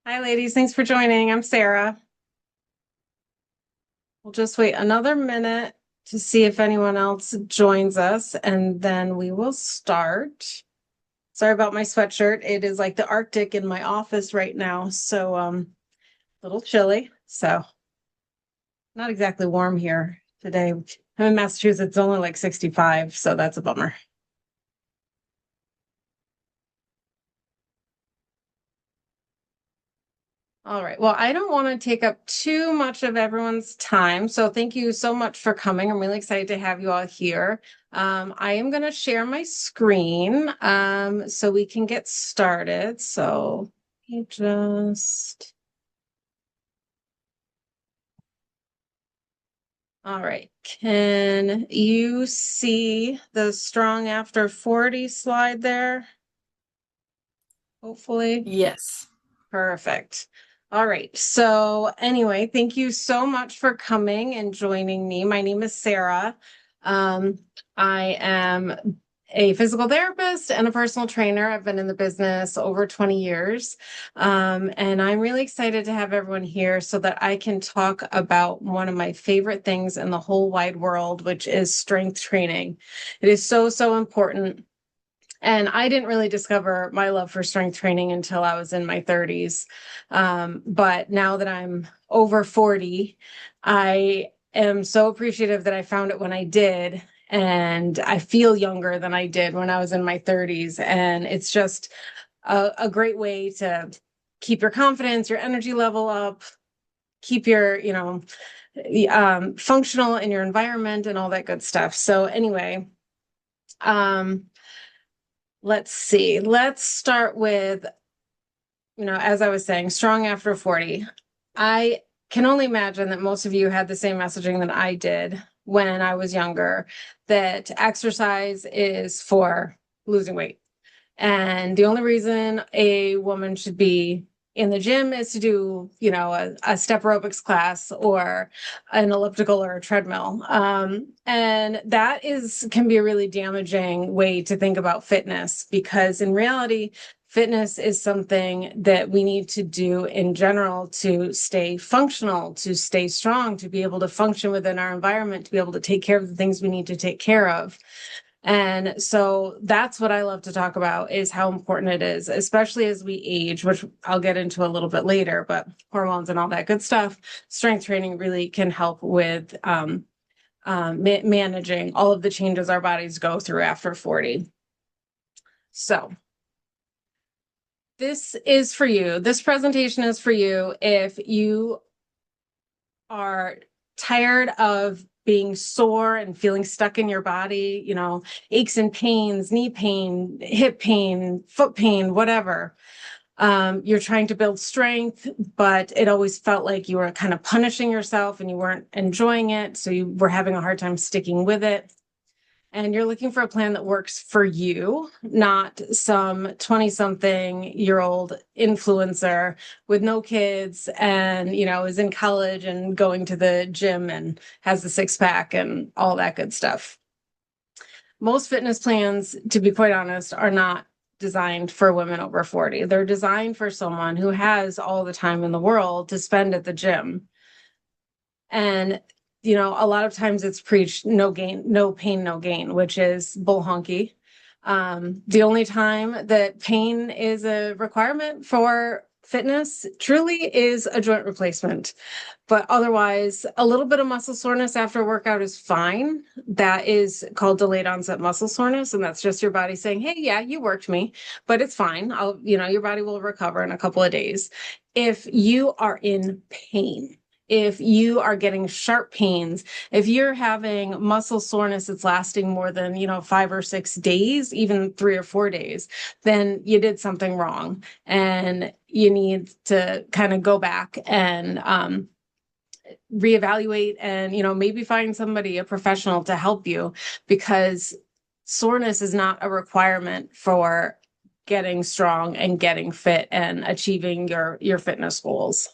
Hi, ladies. Thanks for joining. I'm Sarah. We'll just wait another minute to see if anyone else joins us, and then we will start. Sorry about my sweatshirt. It is like the Arctic in my office right now, so a little chilly. So not exactly warm here today. I'm in Massachusetts. It's only like 65, so that's a bummer. All right. Well, I don't want to take up too much of everyone's time. So thank you so much for coming. I'm really excited to have you all here. I am going to share my screen so we can get started. So let me just, all right. Can you see the strong after 40 slide there? Hopefully. Yes. Perfect. All right. So, anyway, thank you so much for coming and joining me. My name is Sarah. Um, I am a physical therapist and a personal trainer. I've been in the business over 20 years. And I'm really excited to have everyone here so that I can talk about one of my favorite things in the whole wide world, which is strength training. It is so, so important. And I didn't really discover my love for strength training until I was in my 30s. But now that I'm over 40, I am so appreciative that I found it when I did. And I feel younger than I did when I was in my 30s. And it's just a great way to keep your confidence, your energy level up, keep your, functional in your environment and all that good stuff. So, anyway, um, let's see. Let's start with, as I was saying, strong after 40. I can only imagine that most of you had the same messaging that I did when I was younger, that exercise is for losing weight. And the only reason a woman should be in the gym is to do, a step aerobics class or an elliptical or a treadmill. And that can be a really damaging way to think about fitness, because in reality, fitness is something that we need to do in general to stay functional, to stay strong, to be able to function within our environment, to be able to take care of the things we need to take care of. And so that's what I love to talk about, is how important it is, especially as we age, which I'll get into a little bit later, but hormones and all that good stuff. Strength training really can help with managing all of the changes our bodies go through after 40. So this is for you. This presentation is for you if you are tired of being sore and feeling stuck in your body, aches and pains, knee pain, hip pain, foot pain, whatever. You're trying to build strength, but it always felt like you were kind of punishing yourself and you weren't enjoying it. So you were having a hard time sticking with it. And you're looking for a plan that works for you, not some 20-something-year-old influencer with no kids and, is in college and going to the gym and has the six pack and all that good stuff. Most fitness plans, to be quite honest, are not designed for women over 40. They're designed for someone who has all the time in the world to spend at the gym. And a lot of times it's preached no gain, no pain, no gain, which is bull honky. The only time that pain is a requirement for fitness truly is a joint replacement. But otherwise, a little bit of muscle soreness after a workout is fine. That is called delayed onset muscle soreness. And that's just your body saying, hey, yeah, you worked me, but it's fine. Your body will recover in a couple of days. If you are in pain, if you are getting sharp pains, if you're having muscle soreness that's lasting more than, 5 or 6 days, even 3 or 4 days, then you did something wrong and you need to kind of go back and reevaluate and, maybe find somebody, a professional, to help you, because soreness is not a requirement for getting strong and getting fit and achieving your fitness goals.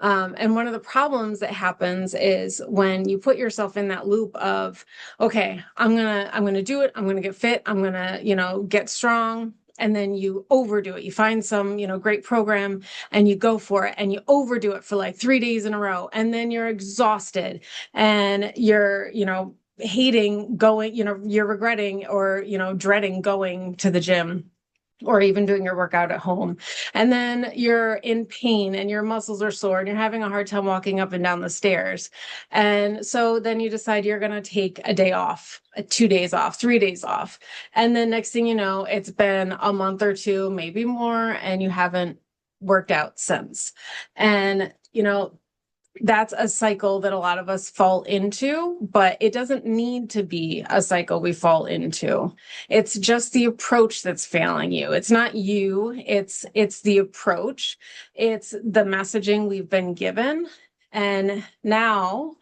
And one of the problems that happens is when you put yourself in that loop of, okay, I'm gonna do it. I'm gonna get fit. I'm gonna, get strong. and then you overdo it. You find some, great program and you go for it and you overdo it for like 3 days in a row. And then you're exhausted and you're, hating going, you're regretting or, dreading going to the gym or even doing your workout at home. And then you're in pain and your muscles are sore and you're having a hard time walking up and down the stairs. And so then you decide you're going to take a day off, 2 days off, 3 days off. And then next thing you know, it's been a month or two, maybe more, and you haven't worked out since. And, that's a cycle that a lot of us fall into, but it doesn't need to be a cycle we fall into. It's just the approach that's failing you. It's not you, it's the approach. It's the messaging we've been given. And now,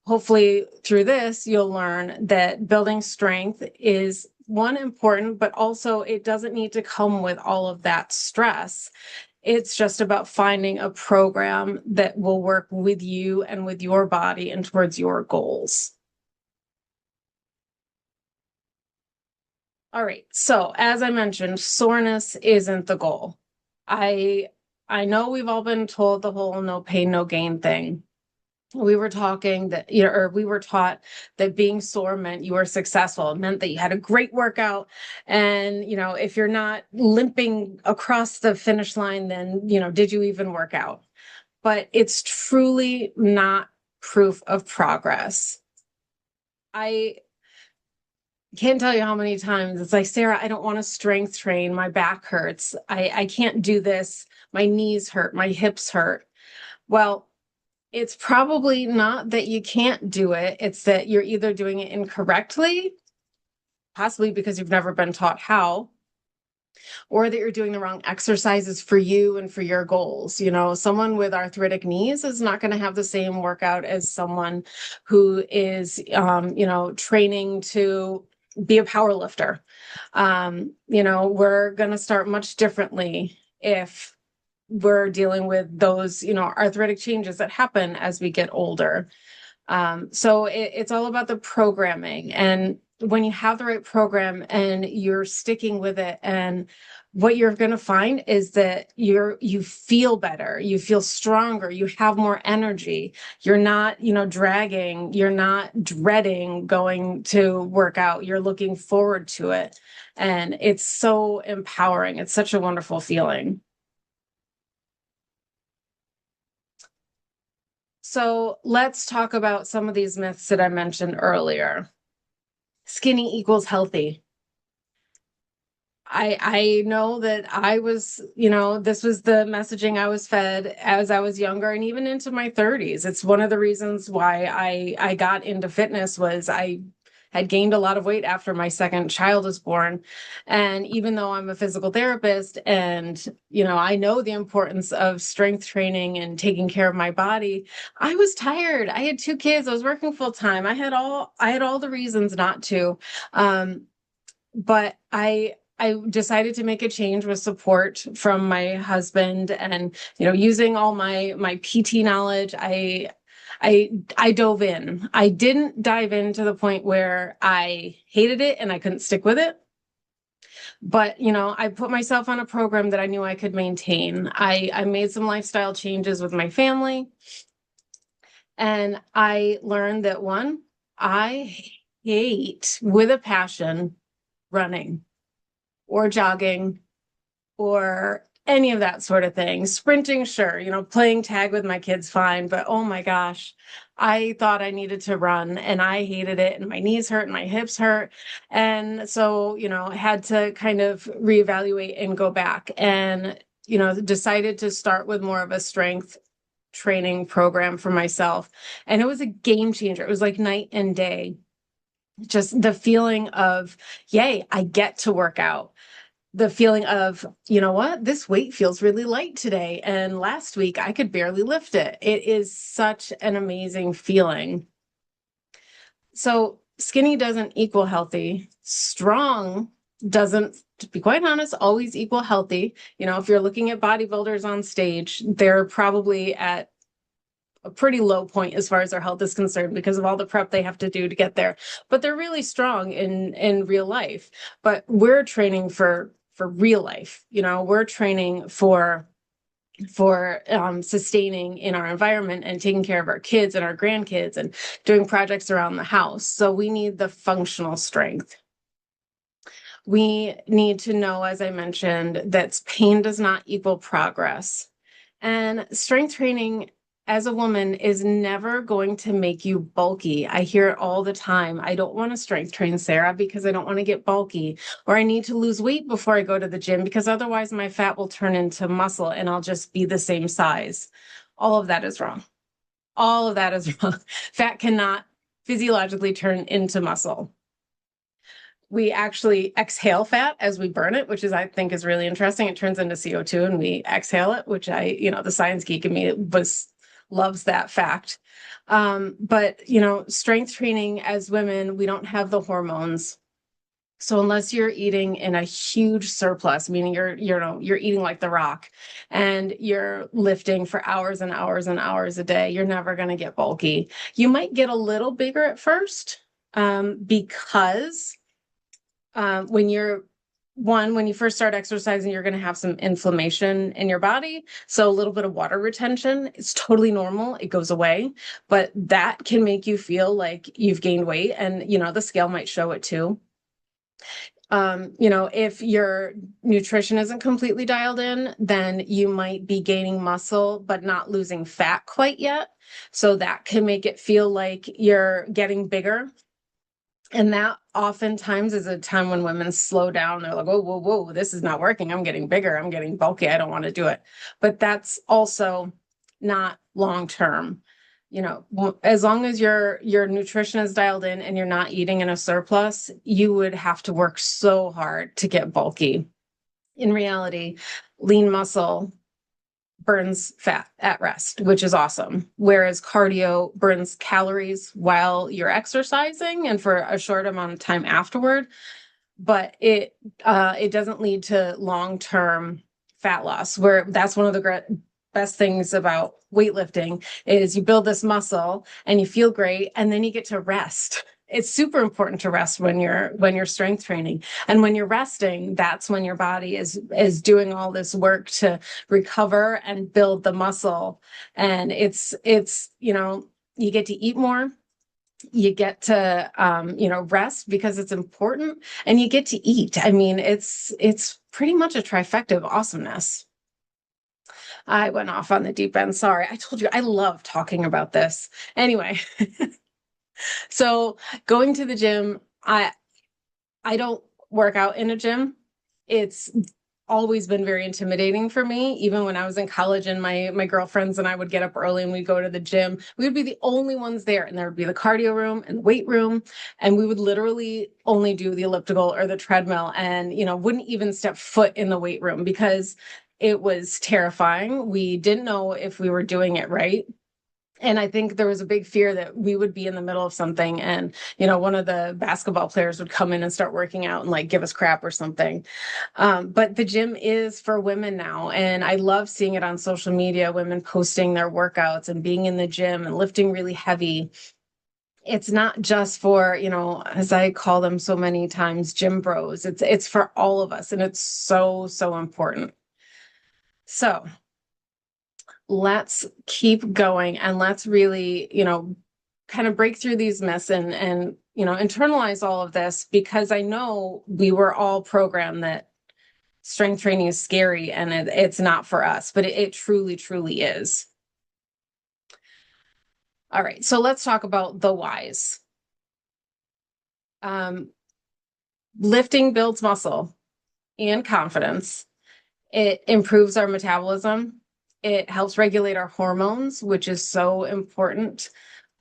hopefully through this, you'll learn that building strength is one, important, but also it doesn't need to come with all of that stress. It's just about finding a program that will work with you and with your body and towards your goals. All right. So as I mentioned, soreness isn't the goal. I know we've all been told the whole no pain, no gain thing. We were talking that, or we were taught that being sore meant you were successful. It meant that you had a great workout. And, if you're not limping across the finish line, then, did you even work out? But it's truly not proof of progress. I can't tell you how many times it's like, Sarah, I don't want to strength train. My back hurts. I can't do this. My knees hurt. My hips hurt. Well, it's probably not that you can't do it. It's that you're either doing it incorrectly, possibly because you've never been taught how, or that you're doing the wrong exercises for you and for your goals. Someone with arthritic knees is not going to have the same workout as someone who is, training to be a power lifter. We're going to start much differently if we're dealing with those, arthritic changes that happen as we get older. So it's all about the programming. And when you have the right program and you're sticking with it, and what you're going to find is that you feel better, you feel stronger, you have more energy. You're not, dragging, you're not dreading going to work out. You're looking forward to it. And it's so empowering. It's such a wonderful feeling. So let's talk about some of these myths that I mentioned earlier. Skinny equals healthy. I know that I was, this was the messaging I was fed as I was younger and even into my 30s. It's one of the reasons why I got into fitness was I had gained a lot of weight after my second child was born. And even though I'm a physical therapist and, I know the importance of strength training and taking care of my body, I was tired. I had 2 kids. I was working full time. I had all the reasons not to. But I decided to make a change with support from my husband and, using all my PT knowledge, I dove in. I didn't dive in to the point where I hated it and I couldn't stick with it. But, I put myself on a program that I knew I could maintain. I made some lifestyle changes with my family. And I learned that one, I hate with a passion running or jogging or any of that sort of thing. Sprinting, sure, playing tag with my kids, fine. But oh my gosh, I thought I needed to run and I hated it. And my knees hurt and my hips hurt. And so, had to kind of reevaluate and go back and, decided to start with more of a strength training program for myself. And it was a game changer. It was like night and day. Just the feeling of, yay, I get to work out. The feeling of, what, this weight feels really light today. And last week I could barely lift it. It is such an amazing feeling. So skinny doesn't equal healthy. Strong doesn't, to be quite honest, always equal healthy. If you're looking at bodybuilders on stage, they're probably at a pretty low point as far as their health is concerned because of all the prep they have to do to get there. But they're really strong in real life. But we're training for for real life. We're training for sustaining in our environment and taking care of our kids and our grandkids and doing projects around the house. So we need the functional strength. We need to know, as I mentioned, that pain does not equal progress. And strength training as a woman is never going to make you bulky. I hear it all the time. I don't want to strength train, Sarah, because I don't want to get bulky, or I need to lose weight before I go to the gym because otherwise my fat will turn into muscle and I'll just be the same size. All of that is wrong. All of that is wrong. Fat cannot physiologically turn into muscle. We actually exhale fat as we burn it, which I think is really interesting. It turns into CO2 and we exhale it, which the science geek in me loves that fact. But strength training as women, we don't have the hormones. So unless you're eating in a huge surplus, meaning you're eating like The Rock and you're lifting for hours and hours and hours a day, you're never going to get bulky. You might get a little bigger at first, because when you first start exercising, you're going to have some inflammation in your body. So a little bit of water retention is totally normal. It goes away, but that can make you feel like you've gained weight, and the scale might show it too. If your nutrition isn't completely dialed in, then you might be gaining muscle, but not losing fat quite yet. So that can make it feel like you're getting bigger. And that oftentimes is a time when women slow down. They're like, oh, whoa, whoa, this is not working. I'm getting bigger. I'm getting bulky. I don't want to do it. But that's also not long-term. As long as your nutrition is dialed in and you're not eating in a surplus, you would have to work so hard to get bulky. In reality, lean muscle burns fat at rest, which is awesome. Whereas cardio burns calories while you're exercising and for a short amount of time afterward, but it doesn't lead to long-term fat loss, where that's one of the best things about weightlifting is you build this muscle and you feel great and then you get to rest. It's super important to rest when you're strength training. And when you're resting, that's when your body is doing all this work to recover and build the muscle. And it's you get to eat more. You get to rest because it's important, and you get to eat. I mean, it's pretty much a trifecta of awesomeness. I went off on the deep end. Sorry. I told you I love talking about this. Anyway, so going to the gym, I don't work out in a gym. It's always been very intimidating for me. Even when I was in college and my girlfriends and I would get up early and we'd go to the gym, we would be the only ones there. And there would be the cardio room and the weight room. And we would literally only do the elliptical or the treadmill and, wouldn't even step foot in the weight room because it was terrifying. We didn't know if we were doing it right. And I think there was a big fear that we would be in the middle of something and, one of the basketball players would come in and start working out and like give us crap or something. But the gym is for women now. And I love seeing it on social media, women posting their workouts and being in the gym and lifting really heavy. It's not just for, as I call them so many times, gym bros. It's for all of us. And it's so, so important. So let's keep going and let's really, kind of break through these myths and internalize all of this, because I know we were all programmed that strength training is scary and it's not for us, but it truly, truly is. All right. So let's talk about the whys. Lifting builds muscle and confidence. It improves our metabolism. It helps regulate our hormones, which is so important,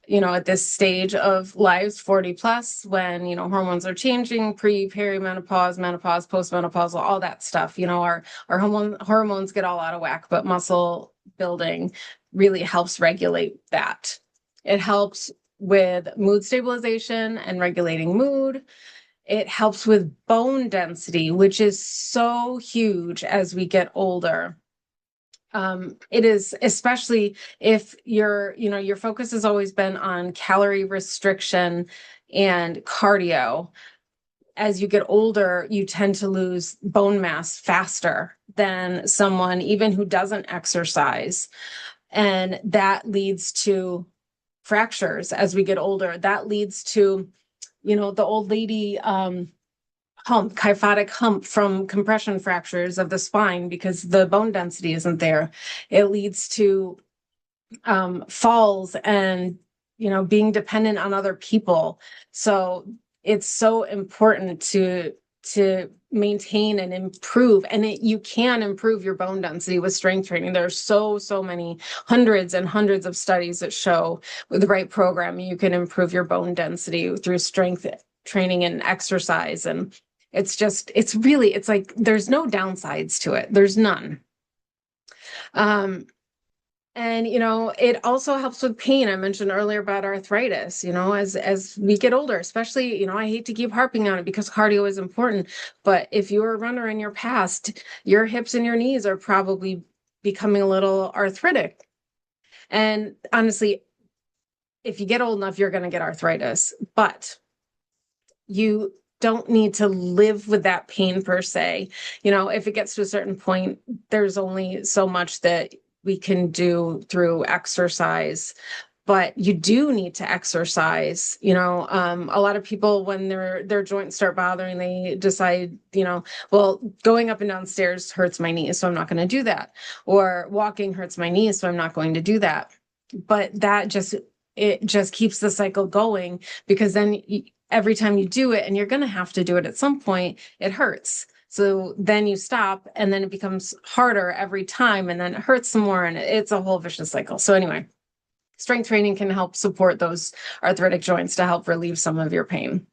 at this stage of lives, 40 plus, when, hormones are changing, perimenopause, menopause, postmenopausal, all that stuff. Our hormones get all out of whack, but muscle building really helps regulate that. It helps with mood stabilization and regulating mood. It helps with bone density, which is so huge as we get older. It is, especially if your focus has always been on calorie restriction and cardio. as you get older, you tend to lose bone mass faster than someone even who doesn't exercise. And that leads to fractures as we get older. That leads to, the old lady kyphotic hump from compression fractures of the spine because the bone density isn't there. It leads to falls and, being dependent on other people. So it's so important to maintain and improve. And you can improve your bone density with strength training. There's so many hundreds and hundreds of studies that show with the right program, you can improve your bone density through strength training and exercise. And it's like, there's no downsides to it. There's none. And, it also helps with pain. I mentioned earlier about arthritis, as we get older, especially, I hate to keep harping on it because cardio is important, but if you're a runner in your past, your hips and your knees are probably becoming a little arthritic. And honestly, if you get old enough, you're going to get arthritis, but you don't need to live with that pain per se. If it gets to a certain point, there's only so much that we can do through exercise, but you do need to exercise. A lot of people, when their joints start bothering, they decide, well, going up and down stairs hurts my knees, so I'm not going to do that. Or walking hurts my knees, so I'm not going to do that. But it just keeps the cycle going, because then every time you do it, and you're going to have to do it at some point, it hurts. So then you stop, and then it becomes harder every time, and then it hurts some more, and it's a whole vicious cycle. So anyway, strength training can help support those arthritic joints to help relieve some of your pain.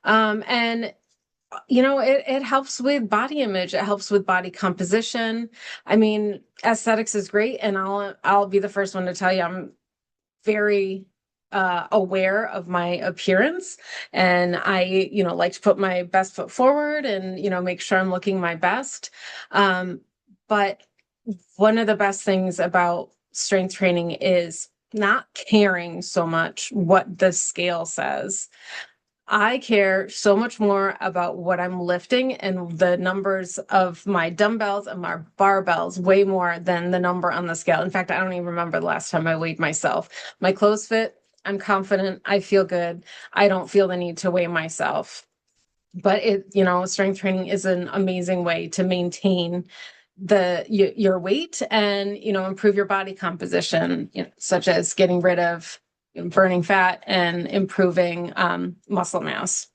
And it helps with body image. It helps with body composition. I mean, aesthetics is great, and I'll be the first one to tell you, I'm very aware of my appearance, and I, like to put my best foot forward and, make sure I'm looking my best. But one of the best things about strength training is not caring so much what the scale says. I care so much more about what I'm lifting and the numbers of my dumbbells and my barbells way more than the number on the scale. In fact, I don't even remember the last time I weighed myself. My clothes fit. I'm confident. I feel good. I don't feel the need to weigh myself. But strength training is an amazing way to maintain your weight and, improve your body composition, such as getting rid of burning fat and improving muscle mass.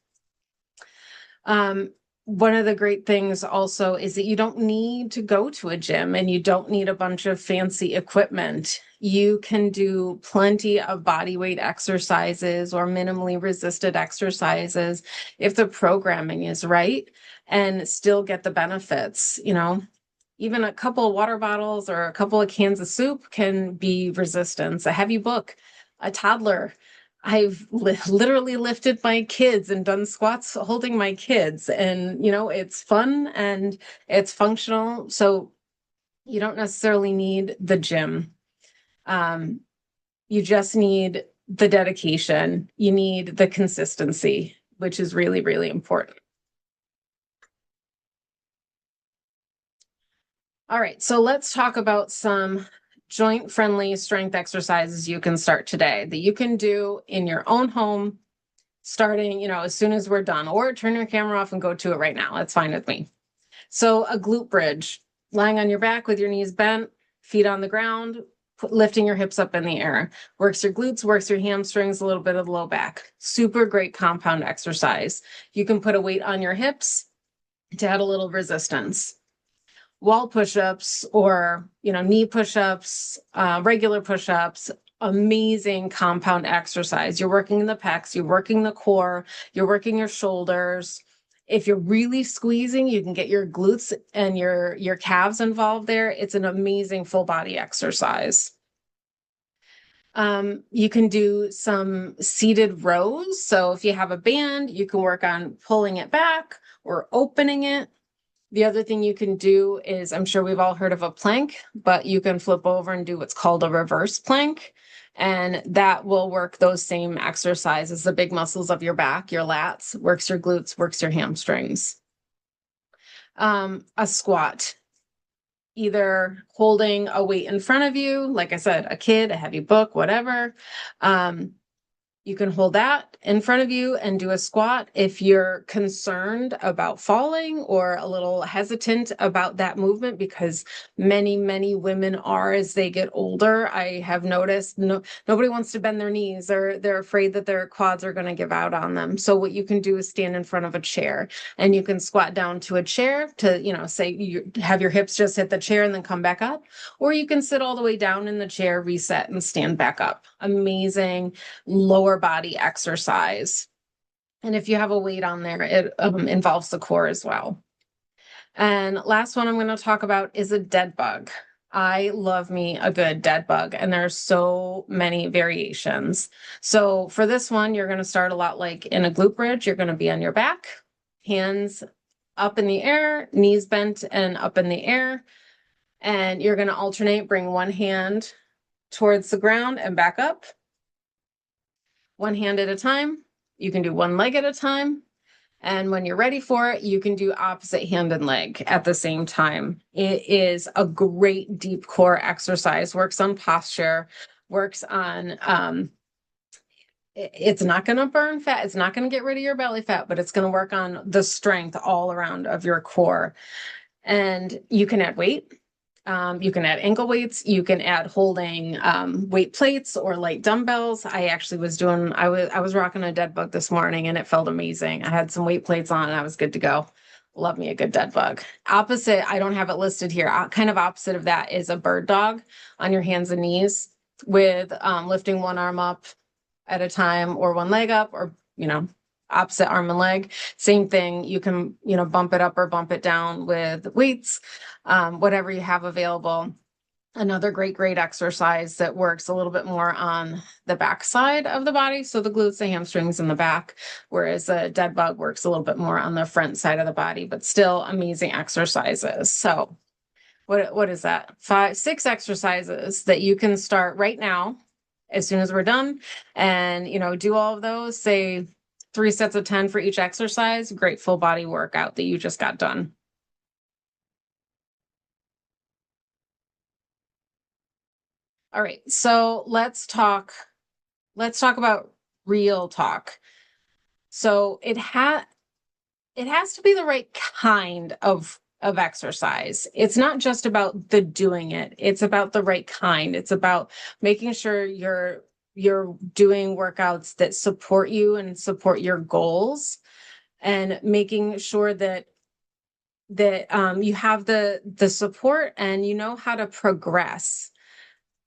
One of the great things also is that you don't need to go to a gym, and you don't need a bunch of fancy equipment. You can do plenty of body weight exercises or minimally resisted exercises if the programming is right, and still get the benefits. Even a couple of water bottles or a couple of cans of soup can be resistance. A heavy book, a toddler. I've literally lifted my kids and done squats holding my kids, and it's fun and it's functional. So you don't necessarily need the gym. You just need the dedication. You need the consistency, which is really, really important. All right, so let's talk about some joint-friendly strength exercises you can start today that you can do in your own home, starting, as soon as we're done, or turn your camera off and go to it right now. That's fine with me. So a glute bridge, lying on your back with your knees bent, feet on the ground, lifting your hips up in the air. Works your glutes, works your hamstrings, a little bit of the low back. Super great compound exercise. You can put a weight on your hips to add a little resistance. Wall push-ups or, knee push-ups, regular push-ups, amazing compound exercise. You're working the pecs, you're working the core, you're working your shoulders. If you're really squeezing, you can get your glutes and your calves involved there. It's an amazing full body exercise. You can do some seated rows. So if you have a band, you can work on pulling it back or opening it. The other thing you can do is, I'm sure we've all heard of a plank, but you can flip over and do what's called a reverse plank. And that will work those same exercises, the big muscles of your back, your lats, works your glutes, works your hamstrings. A squat, either holding a weight in front of you, like I said, a kid, a heavy book, whatever. You can hold that in front of you and do a squat. If you're concerned about falling or a little hesitant about that movement, because many women are as they get older, I have noticed nobody wants to bend their knees, or they're afraid that their quads are going to give out on them. So what you can do is stand in front of a chair, and you can squat down to a chair to, say you have your hips just hit the chair and then come back up, or you can sit all the way down in the chair, reset, and stand back up. Amazing lower body exercise. And if you have a weight on there, it involves the core as well. And last one I'm going to talk about is a dead bug. I love me a good dead bug, and there's so many variations. So for this one, you're going to start a lot like in a glute bridge. You're going to be on your back, hands up in the air, knees bent and up in the air. And you're going to alternate, bring one hand towards the ground and back up. One hand at a time. You can do one leg at a time. And when you're ready for it, you can do opposite hand and leg at the same time. It is a great deep core exercise, works on posture, works on, it's not going to burn fat. It's not going to get rid of your belly fat, but it's going to work on the strength all around of your core. And you can add weight. You can add ankle weights. You can add holding weight plates or light dumbbells. I actually was doing, I was rocking a dead bug this morning, and it felt amazing. I had some weight plates on and I was good to go. Love me a good dead bug. Opposite, I don't have it listed here. Kind of opposite of that is a bird dog on your hands and knees with lifting one arm up at a time, or one leg up, or, opposite arm and leg. Same thing. You can, bump it up or bump it down with weights, whatever you have available. Another great exercise that works a little bit more on the back side of the body. So the glutes, the hamstrings, and the back, whereas a dead bug works a little bit more on the front side of the body, but still amazing exercises. So what is that? 6 exercises that you can start right now as soon as we're done, and, do all of those, say 3 sets of 10 for each exercise. Great full body workout that you just got done. All right, so let's talk about real talk. So it has to be the right kind of exercise. It's not just about the doing it. It's about the right kind. It's about making sure you're doing workouts that support you and support your goals, and making sure that you have the support and you know how to progress.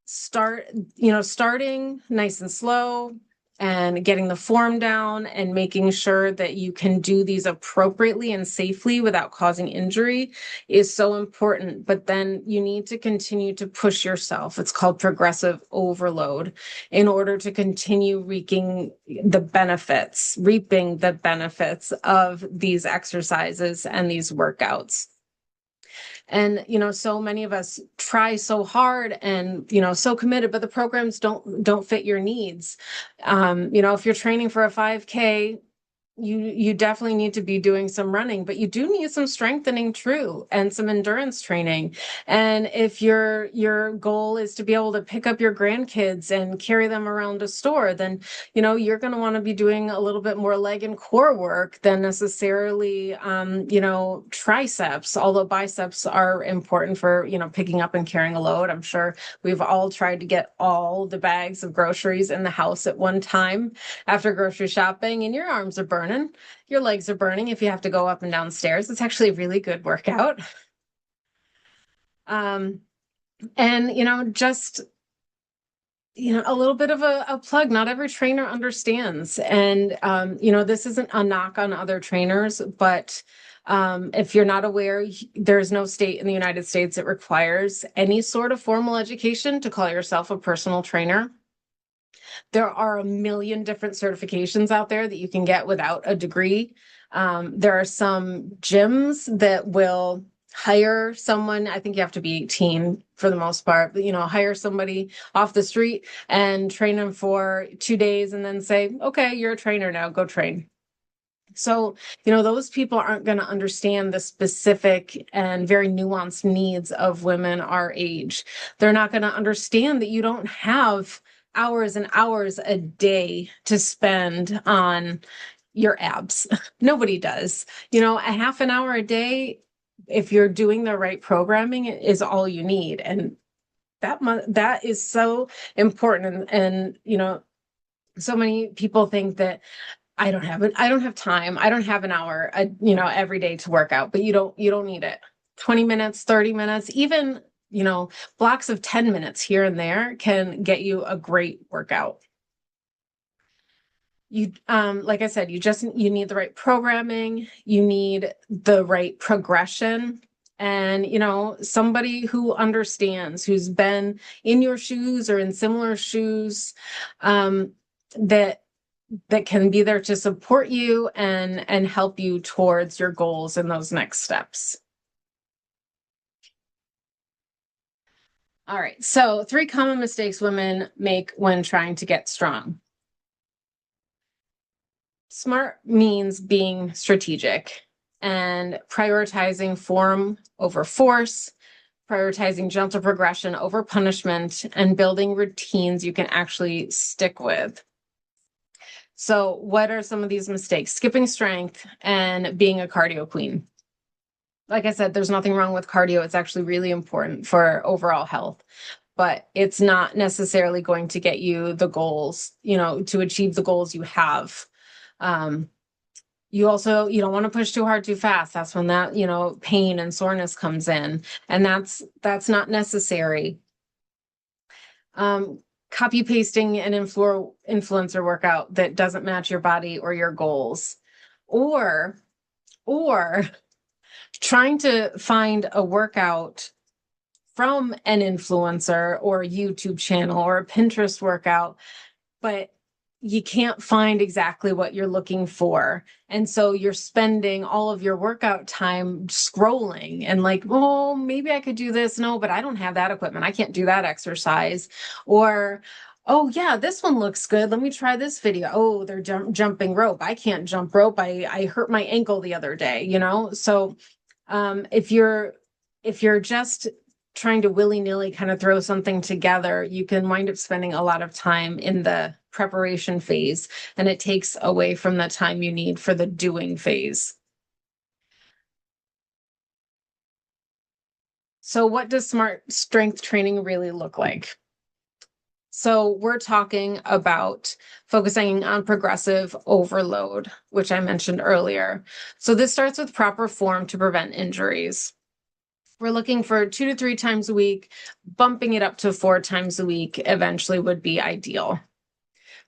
Starting nice and slow and getting the form down and making sure that you can do these appropriately and safely without causing injury is so important. But then you need to continue to push yourself. It's called progressive overload, in order to continue reaping the benefits of these exercises and these workouts. And, so many of us try so hard and, so committed, but the programs don't fit your needs. If you're training for a 5K, you definitely need to be doing some running, but you do need some strengthening and some endurance training. And if your goal is to be able to pick up your grandkids and carry them around a store, then, you're going to want to be doing a little bit more leg and core work than necessarily, triceps, although biceps are important for, picking up and carrying a load. I'm sure we've all tried to get all the bags of groceries in the house at one time after grocery shopping, and your arms are burning. Your legs are burning if you have to go up and down stairs. It's actually a really good workout. And, just, a little bit of a plug. Not every trainer understands. And, this isn't a knock on other trainers, but if you're not aware, there's no state in the United States that requires any sort of formal education to call yourself a personal trainer. There are a million different certifications out there that you can get without a degree. There are some gyms that will hire someone. I think you have to be 18 for the most part, but hire somebody off the street and train them for 2 days and then say, okay, you're a trainer now, go train. So, those people aren't going to understand the specific and very nuanced needs of women our age. They're not going to understand that you don't have hours and hours a day to spend on your abs. Nobody does. A half an hour a day, if you're doing the right programming, is all you need. And that is so important. And so many people think that I don't have time. I don't have an hour, every day to work out, but you don't need it. 20 minutes, 30 minutes, even, blocks of 10 minutes here and there can get you a great workout. Like I said, you need the right programming, you need the right progression, and, somebody who understands, who's been in your shoes or in similar shoes, that can be there to support you and help you towards your goals and those next steps. All right. So 3 common mistakes women make when trying to get strong. SMART means being strategic and prioritizing form over force, prioritizing gentle progression over punishment, and building routines you can actually stick with. So what are some of these mistakes? Skipping strength and being a cardio queen. Like I said, there's nothing wrong with cardio. It's actually really important for overall health, but it's not necessarily going to get you the goals, to achieve the goals you have. You also, you don't want to push too hard too fast. That's when that, pain and soreness comes in, and that's not necessary. Copy pasting an influencer workout that doesn't match your body or your goals, or trying to find a workout from an influencer or a YouTube channel or a Pinterest workout, but you can't find exactly what you're looking for. And so you're spending all of your workout time scrolling and like, oh, maybe I could do this. No, but I don't have that equipment. I can't do that exercise. Or, oh yeah, this one looks good. Let me try this video. Oh, they're jumping rope. I can't jump rope. I hurt my ankle the other day, So if you're just trying to willy-nilly kind of throw something together, you can wind up spending a lot of time in the preparation phase, and it takes away from the time you need for the doing phase. So what does smart strength training really look like? So we're talking about focusing on progressive overload, which I mentioned earlier. So this starts with proper form to prevent injuries. We're looking for 2 to 3 times a week. Bumping it up to 4 times a week eventually would be ideal.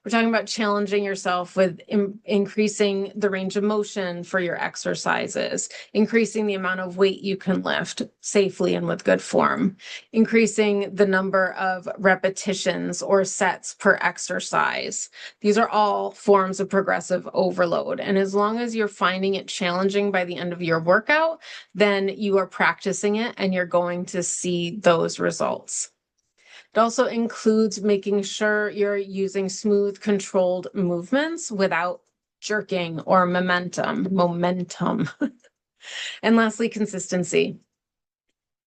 We're talking about challenging yourself with increasing the range of motion for your exercises, increasing the amount of weight you can lift safely and with good form, increasing the number of repetitions or sets per exercise. These are all forms of progressive overload. And as long as you're finding it challenging by the end of your workout, then you are practicing it and you're going to see those results. It also includes making sure you're using smooth, controlled movements without jerking or momentum. And lastly, consistency.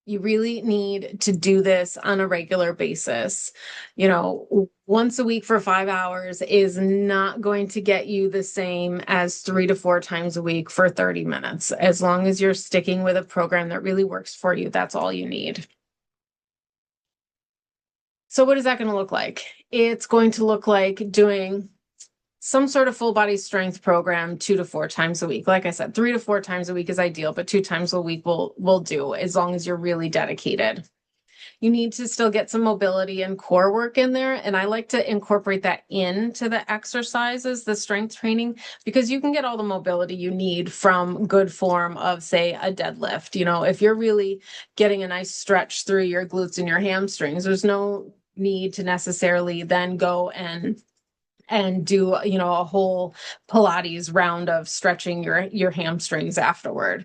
You really need to do this on a regular basis. Once a week for 5 hours is not going to get you the same as 3 to 4 times a week for 30 minutes. As long as you're sticking with a program that really works for you, that's all you need. So what is that going to look like? It's going to look like doing some sort of full body strength program 2 to 4 times a week. Like I said, 3 to 4 times a week is ideal, but 2 times a week will do, as long as you're really dedicated. You need to still get some mobility and core work in there. And I like to incorporate that into the exercises, the strength training, because you can get all the mobility you need from good form of, say, a deadlift. If you're really getting a nice stretch through your glutes and your hamstrings, there's no need to necessarily then go and do, a whole Pilates round of stretching your hamstrings afterward.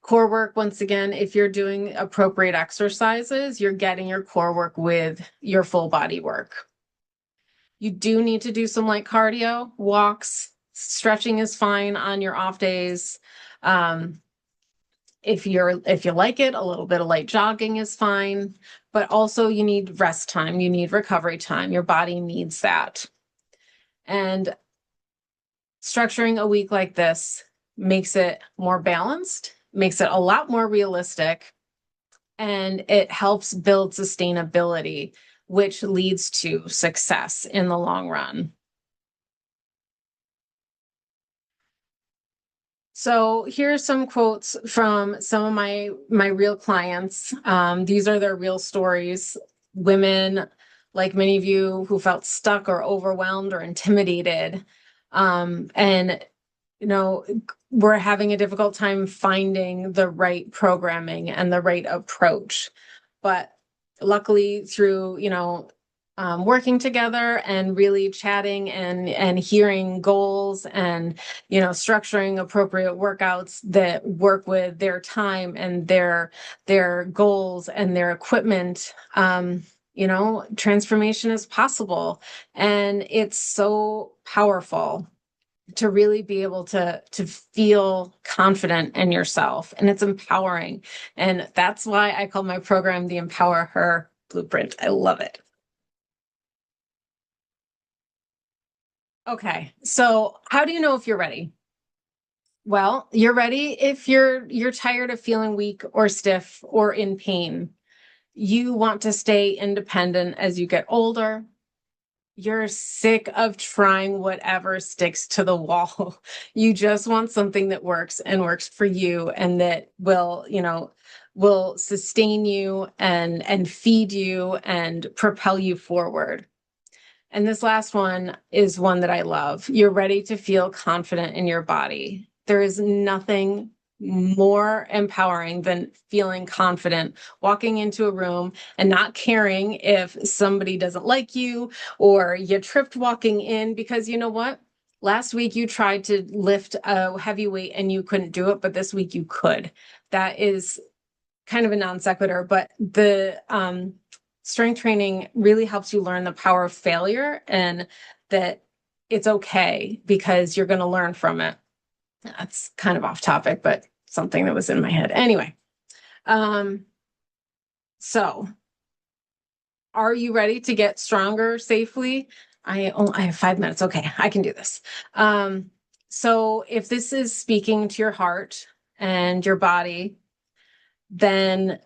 Core work, once again, if you're doing appropriate exercises, you're getting your core work with your full body work. You do need to do some light cardio, walks, stretching is fine on your off days. If you like it, a little bit of light jogging is fine, but also you need rest time, you need recovery time. Your body needs that. And structuring a week like this makes it more balanced, makes it a lot more realistic, and it helps build sustainability, which leads to success in the long run. So here's some quotes from some of my real clients. These are their real stories. Women, like many of you, who felt stuck or overwhelmed or intimidated, and we're having a difficult time finding the right programming and the right approach. But luckily, through working together and really chatting and hearing goals and structuring appropriate workouts that work with their time and their goals and their equipment, transformation is possible. And it's so powerful to really be able to feel confident in yourself, and it's empowering. And that's why I call my program the Empower Her Blueprint. I love it. Okay, so how do you know if you're ready? Well, you're ready if you're tired of feeling weak or stiff or in pain. You want to stay independent as you get older. You're sick of trying whatever sticks to the wall. You just want something that works and works for you, and that will sustain you and feed you and propel you forward. And this last one is one that I love. You're ready to feel confident in your body. There is nothing more empowering than feeling confident, walking into a room and not caring if somebody doesn't like you or you tripped walking in, because you know what? Last week you tried to lift a heavy weight and you couldn't do it, but this week you could. That is kind of a non sequitur, but the strength training really helps you learn the power of failure, and that it's okay because you're going to learn from it. That's kind of off topic, but something that was in my head. Anyway, so are you ready to get stronger safely? I have 5 minutes. Okay, I can do this. So if this is speaking to your heart and your body, then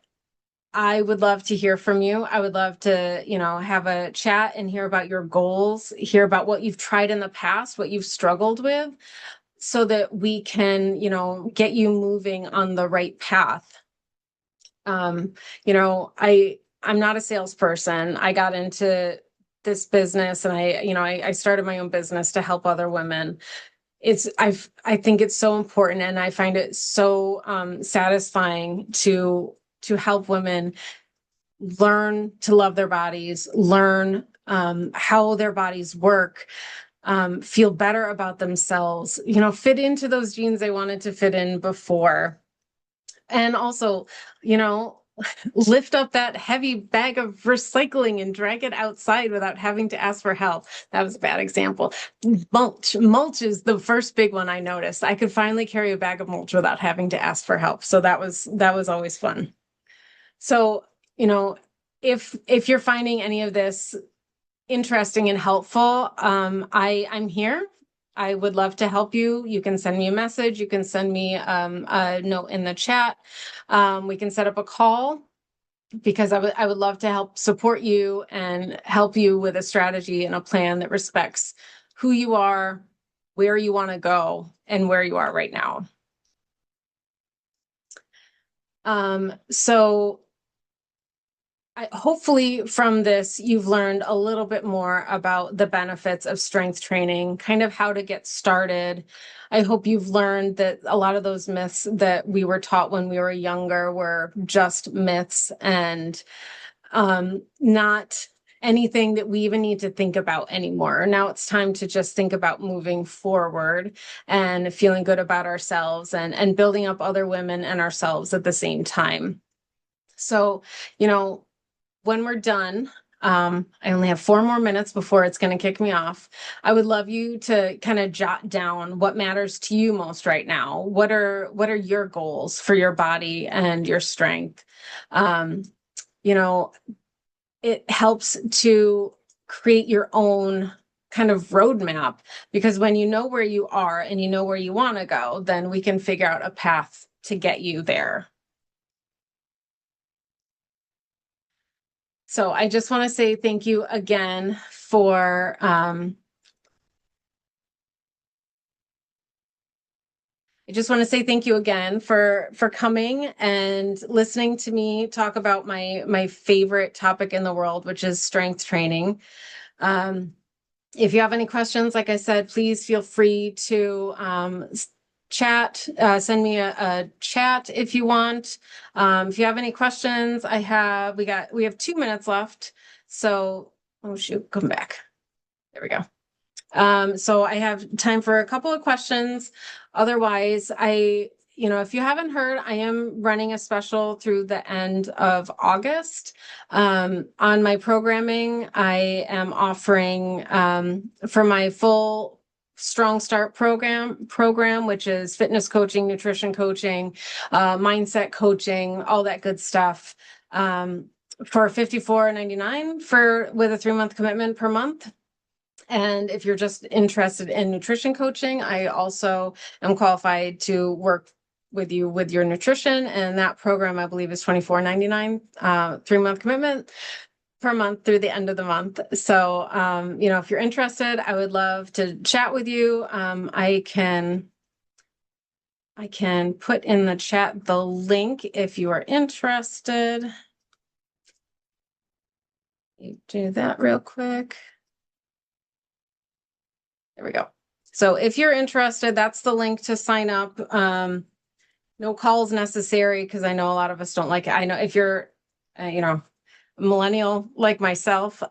I would love to hear from you. I would love to, have a chat and hear about your goals, hear about what you've tried in the past, what you've struggled with, so that we can, get you moving on the right path. I'm not a salesperson. I got into this business and I started my own business to help other women. I think it's so important, and I find it so satisfying to help women learn to love their bodies, learn how their bodies work, feel better about themselves, fit into those jeans they wanted to fit in before. And also, lift up that heavy bag of recycling and drag it outside without having to ask for help. That was a bad example. Mulch is the first big one I noticed. I could finally carry a bag of mulch without having to ask for help. So that was always fun. So, if you're finding any of this interesting and helpful, I'm here. I would love to help you. You can send me a message. You can send me a note in the chat. We can set up a call, because I would love to help support you and help you with a strategy and a plan that respects who you are, where you want to go, and where you are right now. So hopefully from this, you've learned a little bit more about the benefits of strength training, kind of how to get started. I hope you've learned that a lot of those myths that we were taught when we were younger were just myths, and not anything that we even need to think about anymore. Now it's time to just think about moving forward and feeling good about ourselves and building up other women and ourselves at the same time. So, when we're done, I only have 4 more minutes before it's going to kick me off. I would love you to kind of jot down what matters to you most right now. What are your goals for your body and your strength? You know, it helps to create your own kind of roadmap, because when you know where you are and you know where you want to go, then we can figure out a path to get you there. So I just want to say thank you again for I just want to say thank you again for coming and listening to me talk about my favorite topic in the world, which is strength training. If you have any questions, like I said, please feel free to chat, send me a chat if you want. If you have any questions, we have 2 minutes left. So, oh shoot, come back. There we go. So I have time for a couple of questions. Otherwise, if you haven't heard, I am running a special through the end of August. On my programming, I am offering, for my full Strong Start program, which is fitness coaching, nutrition coaching, mindset coaching, all that good stuff. For $54.99 with a 3-month commitment per month. And if you're just interested in nutrition coaching, I also am qualified to work with you with your nutrition. And that program, I believe, is $24.99, 3-month commitment per month through the end of the month. So, if you're interested, I would love to chat with you. I can put in the chat the link if you are interested. You do that real quick. There we go. So if you're interested, that's the link to sign up. No calls necessary, because I know a lot of us don't like it. I know if you're, millennial like myself,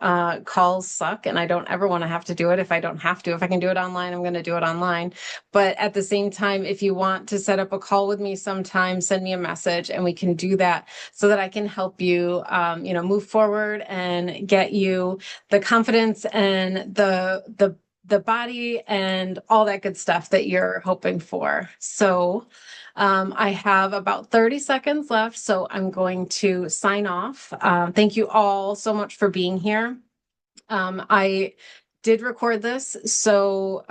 calls suck, and I don't ever want to have to do it if I don't have to. If I can do it online, I'm going to do it online. But at the same time, if you want to set up a call with me sometime, send me a message and we can do that so that I can help you, move forward and get you the confidence and the body and all that good stuff that you're hoping for. So I have about 30 seconds left, so I'm going to sign off. Thank you all so much for being here. I did record this, so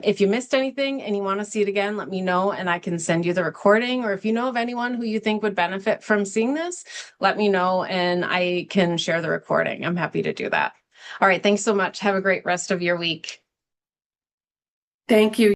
if you missed anything and you want to see it again, let me know and I can send you the recording. Or if you know of anyone who you think would benefit from seeing this, let me know and I can share the recording. I'm happy to do that. All right, thanks so much. Have a great rest of your week. Thank you.